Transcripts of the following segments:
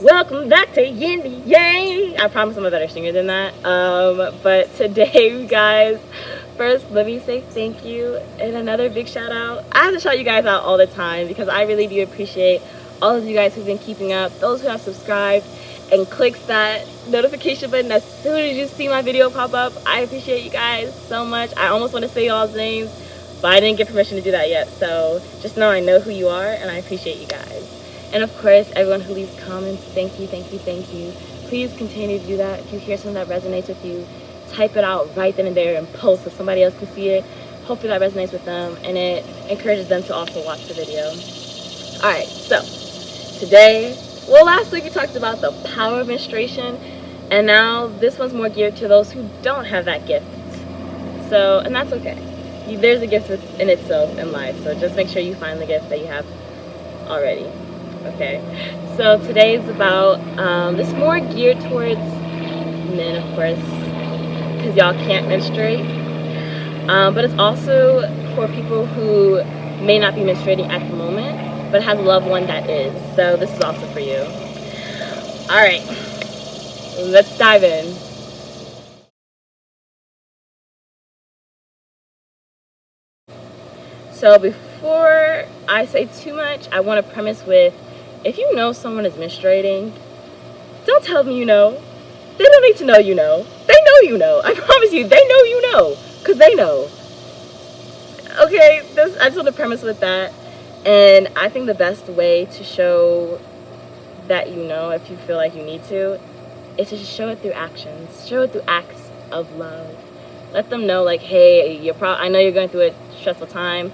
Welcome back to yinDyang. I promise I'm a better singer than that. But today, you guys, first let me say thank you and another big shout out. I have to shout you guys out all the time because I really do appreciate all of you guys who've been keeping up, those who have subscribed and clicks that notification button as soon as you see my video pop up. I appreciate you guys so much. I almost want to say y'all's names, but I didn't get permission to do that yet. So just know I know who you are and I appreciate you guys. And of course, everyone who leaves comments, thank you, thank you, thank you. Please continue to do that. If you hear something that resonates with you, type it out right then and there and post so somebody else can see it. Hopefully that resonates with them and it encourages them to also watch the video. Alright, so today, last week we talked about the power of menstruation, and now this one's more geared to those who don't have that gift. So, and that's okay. There's a gift within itself in life, so just make sure you find the gift that you have already. Okay, so today is about, this more geared towards men, of course, because y'all can't menstruate, but it's also for people who may not be menstruating at the moment, but has a loved one that is, so this is also for you. Alright, let's dive in. So before I say too much, I want to premise with, if you know someone is menstruating, don't tell them you know. They don't need to know you know. They know you know. I promise you, they know you know. Because they know. Okay, I just want to premise with that. And I think the best way to show that you know, if you feel like you need to, is to show it through actions. Show it through acts of love. Let them know, like, hey, I know you're going through a stressful time.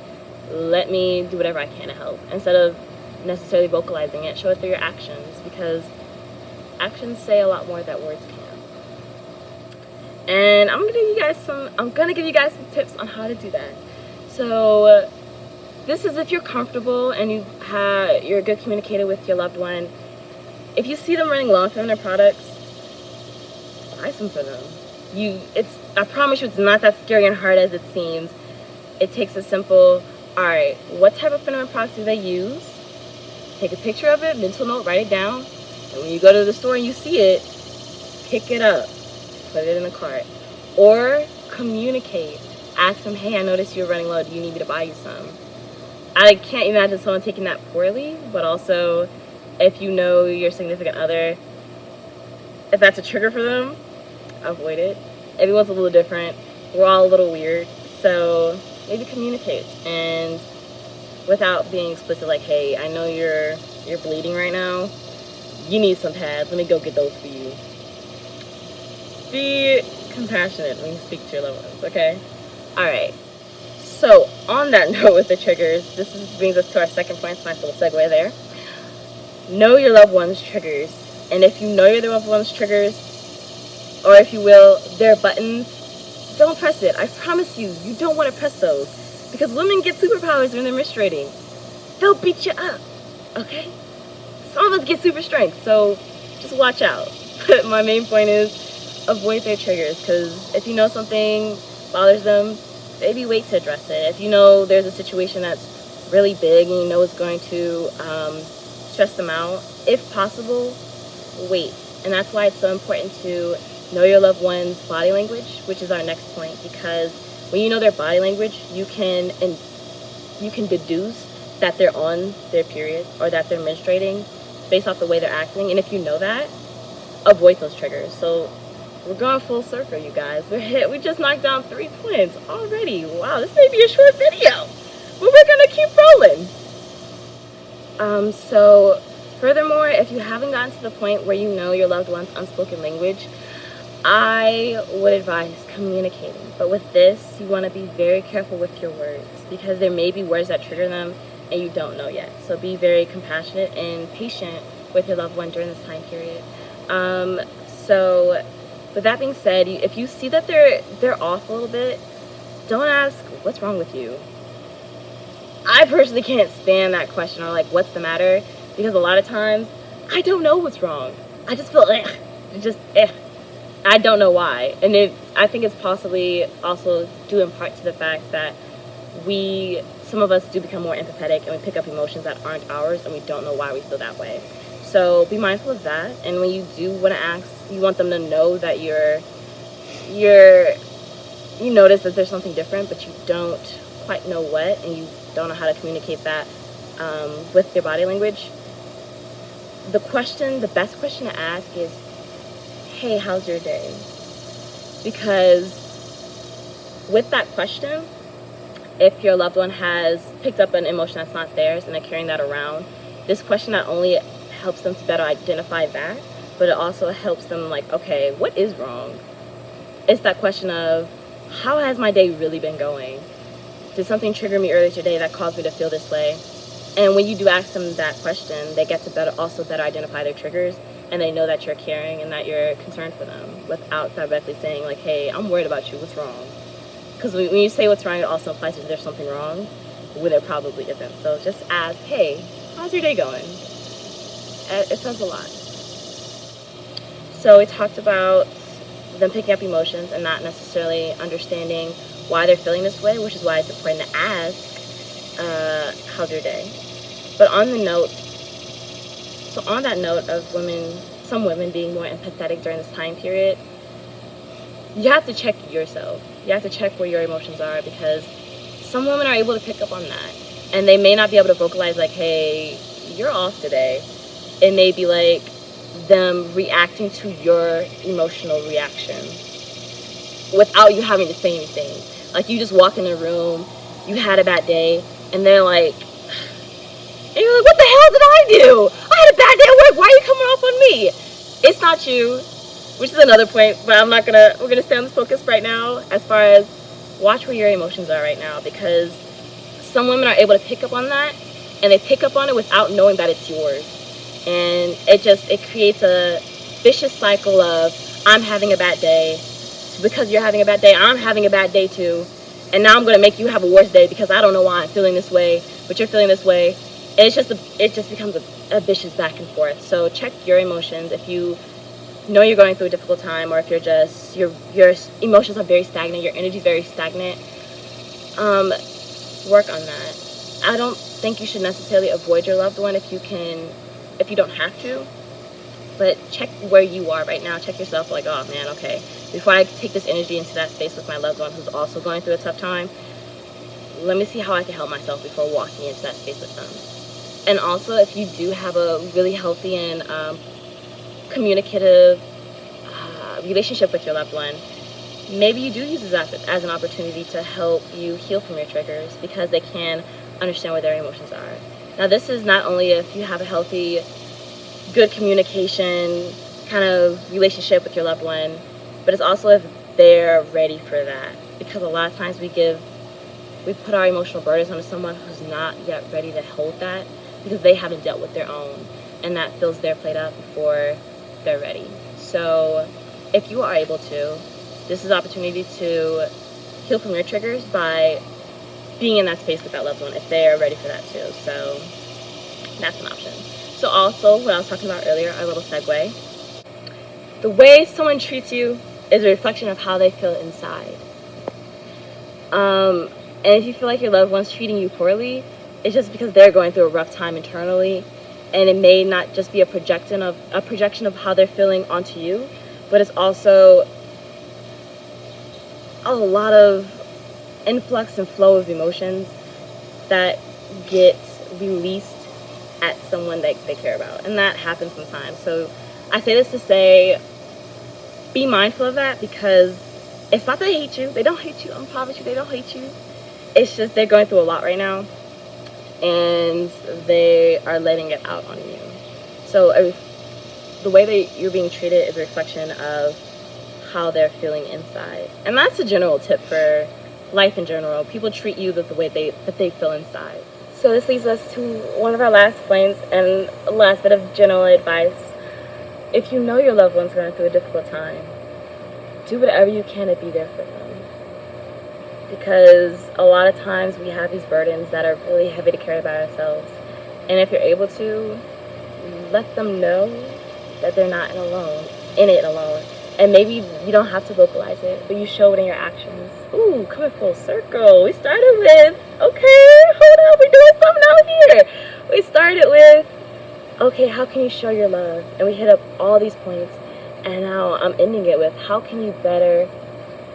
Let me do whatever I can to help. Instead of necessarily vocalizing it, show it through your actions, because actions say a lot more than words can. And I'm gonna give you guys some tips on how to do that. So this is if you're comfortable and you're a good communicator with your loved one. If you see them running low on feminine products, buy some for them. I promise you, it's not that scary and hard as it seems. It takes a simple, alright, what type of feminine products do they use? Take a picture of it, mental note, write it down, and when you go to the store and you see it, pick it up, put it in the cart. Or communicate. Ask them, hey, I noticed you're running low, do you need me to buy you some? I can't imagine someone taking that poorly, but also, if you know your significant other, if that's a trigger for them, avoid it. Everyone's a little different. We're all a little weird. So maybe communicate, and without being explicit, like, hey, I know you're bleeding right now. You need some pads. Let me go get those for you. Be compassionate when you speak to your loved ones, okay? Alright. So on that note with the triggers, brings us to our second point. It's a nice little segue there. Know your loved one's triggers. And if you know your loved one's triggers, or if you will, their buttons, don't press it. I promise you, you don't want to press those. Because women get superpowers when they're menstruating. They'll beat you up, okay? Some of us get super strength, so just watch out. But my main point is avoid their triggers, because if you know something bothers them, maybe wait to address it. If you know there's a situation that's really big and you know it's going to stress them out, if possible, wait. And that's why it's so important to know your loved one's body language, which is our next point, because when you know their body language, you can deduce that they're on their period or that they're menstruating based off the way they're acting. And if you know that, avoid those triggers. So we're going full circle, you guys. We just knocked down 3 points already. Wow, this may be a short video, but we're gonna keep rolling. So furthermore, if you haven't gotten to the point where you know your loved one's unspoken language, I would advise communicating. But with this, you want to be very careful with your words, because there may be words that trigger them and you don't know yet. So be very compassionate and patient with your loved one during this time period. So with that being said, if you see that they're off a little bit, don't ask, what's wrong with you? I personally can't stand that question, or like, what's the matter? Because a lot of times, I don't know what's wrong. I just feel, I don't know why. And I think it's possibly also due in part to the fact that some of us do become more empathetic and we pick up emotions that aren't ours and we don't know why we feel that way. So be mindful of that. And when you do want to ask, you want them to know that you notice that there's something different, but you don't quite know what, and you don't know how to communicate that with your body language. The best question to ask is, hey, how's your day? Because with that question, if your loved one has picked up an emotion that's not theirs and they're carrying that around, this question not only helps them to better identify that, but it also helps them like, okay, what is wrong? It's that question of, how has my day really been going? Did something trigger me earlier today that caused me to feel this way? And when you do ask them that question, they get to better identify their triggers, and they know that you're caring and that you're concerned for them without directly saying like, hey, I'm worried about you, what's wrong? Because when you say what's wrong, it also implies that there's something wrong when there probably isn't. So just ask, hey, how's your day going? It says a lot. So we talked about them picking up emotions and not necessarily understanding why they're feeling this way, which is why it's important to ask, how's your day? But on that note of some women being more empathetic during this time period, you have to check yourself. You have to check where your emotions are, because some women are able to pick up on that. And they may not be able to vocalize like, hey, you're off today. It may be like them reacting to your emotional reaction without you having to say anything. Like you just walk in a room, you had a bad day, and they're like, and you're like, what the hell did I do? I had a bad day at work. Why are you coming off on me? It's not you, which is another point, but we're gonna stay on this focus right now as far as watch where your emotions are right now, because some women are able to pick up on that, and they pick up on it without knowing that it's yours. And it creates a vicious cycle of, I'm having a bad day. So because you're having a bad day, I'm having a bad day too. And now I'm going to make you have a worse day because I don't know why I'm feeling this way, but you're feeling this way. And it just becomes a vicious back and forth. So check your emotions. If you know you're going through a difficult time, or if your emotions are very stagnant, your energy is very stagnant, work on that. I don't think you should necessarily avoid your loved one if you don't have to, but check where you are right now. Check yourself like, oh man, okay, before I take this energy into that space with my loved one who's also going through a tough time, let me see how I can help myself before walking into that space with them. And also, if you do have a really healthy and communicative relationship with your loved one, maybe you do use this as an opportunity to help you heal from your triggers, because they can understand where their emotions are. Now, this is not only if you have a healthy, good communication kind of relationship with your loved one, but it's also if they're ready for that. Because a lot of times we put our emotional burdens onto someone who's not yet ready to hold that, because they haven't dealt with their own, and that fills their plate up before they're ready. So if you are able to, this is an opportunity to heal from your triggers by being in that space with that loved one if they are ready for that too. So that's an option. So also, what I was talking about earlier, our little segue, the way someone treats you is a reflection of how they feel inside. And if you feel like your loved one's treating you poorly, it's just because they're going through a rough time internally, and it may not just be a projection of how they're feeling onto you, but it's also a lot of influx and flow of emotions that get released at someone that they care about, and that happens sometimes. So I say this to say, be mindful of that, because it's not that they hate you. They don't hate you. I promise you, they don't hate you. It's just they're going through a lot right now, and they are letting it out on you. So the way that you're being treated is a reflection of how they're feeling inside. And that's a general tip for life in general. People treat you the way that they feel inside. So this leads us to one of our last points and last bit of general advice. If you know your loved one's going through a difficult time, do whatever you can to be there for them. Because a lot of times we have these burdens that are really heavy to carry by ourselves. And if you're able to, let them know that they're not in it alone. And maybe you don't have to vocalize it, but you show it in your actions. Ooh, coming full circle. We started with, okay, hold up, we're doing something out here. We started with okay, how can you show your love? And we hit up all these points, and now I'm ending it with, how can you better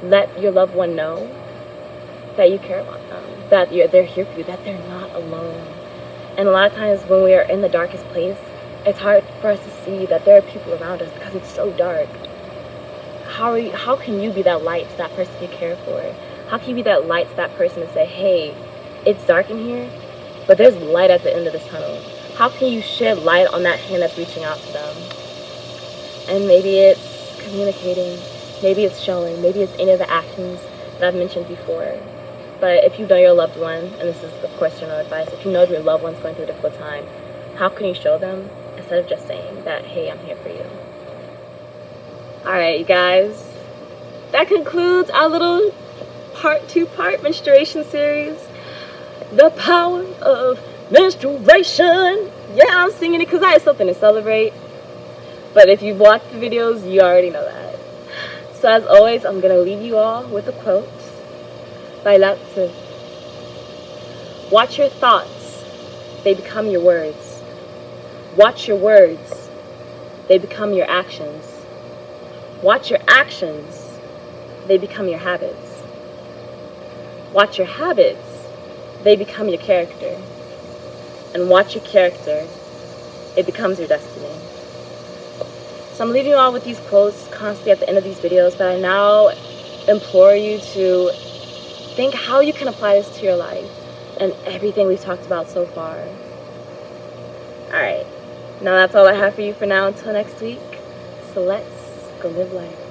let your loved one know that you care about them, that they're here for you, that they're not alone. And a lot of times when we are in the darkest place, it's hard for us to see that there are people around us because it's so dark. How can you be that light to that person you care for? How can you be that light to that person and say, hey, it's dark in here, but there's light at the end of this tunnel? How can you shed light on that hand that's reaching out to them? And maybe it's communicating, maybe it's showing, maybe it's any of the actions that I've mentioned before. But if you know your loved one, and this is of course general advice, if you know your loved one's going through a difficult time, how can you show them instead of just saying that, hey, I'm here for you? Alright, you guys, that concludes our little two-part menstruation series, The Power of Menstruation. Yeah, I'm singing it because I had something to celebrate. But if you've watched the videos, you already know that. So as always, I'm going to leave you all with a quote by Lao Tzu. Watch your thoughts, they become your words. Watch your words, they become your actions. Watch your actions, they become your habits. Watch your habits, they become your character. And watch your character, it becomes your destiny. So I'm leaving you all with these quotes constantly at the end of these videos, but I now implore you to think how you can apply this to your life and everything we've talked about so far. Alright, now that's all I have for you for now until next week. So let's go live life.